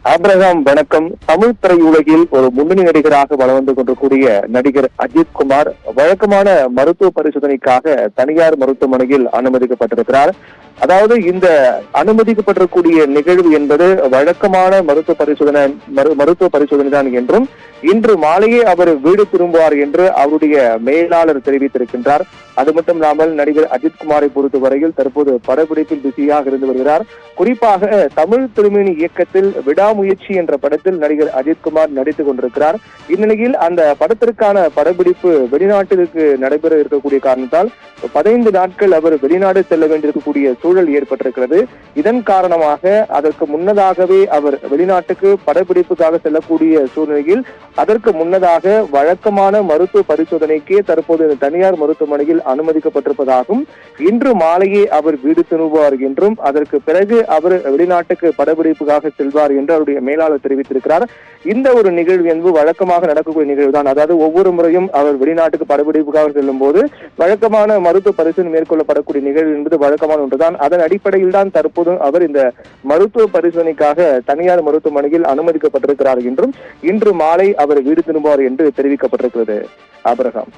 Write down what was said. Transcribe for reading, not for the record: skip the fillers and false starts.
Abraham வணக்கம். தமிழ் திரையுலகில் ஒரு முன்னணி நடிகராக வலம் வந்து கொண்டிருக்கூடிய நடிகர் அஜித் குமார் வழக்கமான மருத்துவ பரிசோதனைக்காக தனியார் மருத்துவமனையில் அனுமதிக்கப்பட்டிருக்கிறார். அதாவது இந்த அனுமதிக்கப்பட்டிருக்கூடிய நிகழ்வு என்பது வழக்கமான மருத்துவ பரிசோதனை தான் என்றும் இன்று மாலையே அவர் வீடு திரும்புவார் என்று அவருடைய மேலாளர் தெரிவித்திருக்கின்றார். அது மட்டும் இல்லாமல் நடிகர் அஜித் குமாரை பொறுத்தவரையில் தற்போது படப்பிடிப்பில் பிஸியாக இருந்து வருகிறார். குறிப்பாக தமிழ் திருமேனி இயக்கத்தில் விடாமுயற்சி என்ற படத்தில் நடிகர் அஜித் குமார் நடித்துக் கொண்டிருக்கிறார். இந்நிலையில் அந்த படத்திற்கான படப்பிடிப்பு வெளிநாட்டிற்கு நடைபெற இருக்கக்கூடிய காரணத்தால் 15 நாட்கள் அவர் வெளிநாடு செல்ல வேண்டியிருக்கக்கூடிய சூழல் ஏற்பட்டிருக்கிறது. இதன் காரணமாக அதற்கு முன்னதாகவே அவர் வெளிநாட்டுக்கு படப்பிடிப்புக்காக செல்லக்கூடிய சூழ்நிலையில் அதற்கு முன்னதாக வழக்கமான மருத்துவ பரிசோதனைக்கே தற்போது தனியார் மருத்துவமனையில் அனுமதிக்கப்பட்டிருப்பதாகவும் இன்று மாலையே அவர் வீடு திரும்புவார் என்றும் அதற்கு பிறகு அவர் வெளிநாட்டுக்கு படப்பிடிப்புக்காக செல்வார் என்று அவருடைய மேலாளர் தெரிவித்திருக்கிறார். இந்த ஒரு நிகழ்வு என்பது வழக்கமாக நடக்கக்கூடிய நிகழ்வுதான். அதாவது ஒவ்வொரு முறையும் அவர் வெளிநாட்டுக்கு படப்பிடிப்புக்காக செல்லும் போது வழக்கமான மருத்துவ பரிசோதனை மேற்கொள்ளப்படக்கூடிய நிகழ்வு என்பது வழக்கமான ஒன்றுதான். அதன் அடிப்படையில் தான் தற்போது அவர் இந்த மருத்துவ பரிசோதனைக்காக தனியார் மருத்துவமனையில் அனுமதிக்கப்பட்டிருக்கிறார் என்றும் இன்று மாலை அவர் வீடு திரும்புவார் என்று தெரிவிக்கப்பட்டிருக்கிறது. ஆபிரகாம்.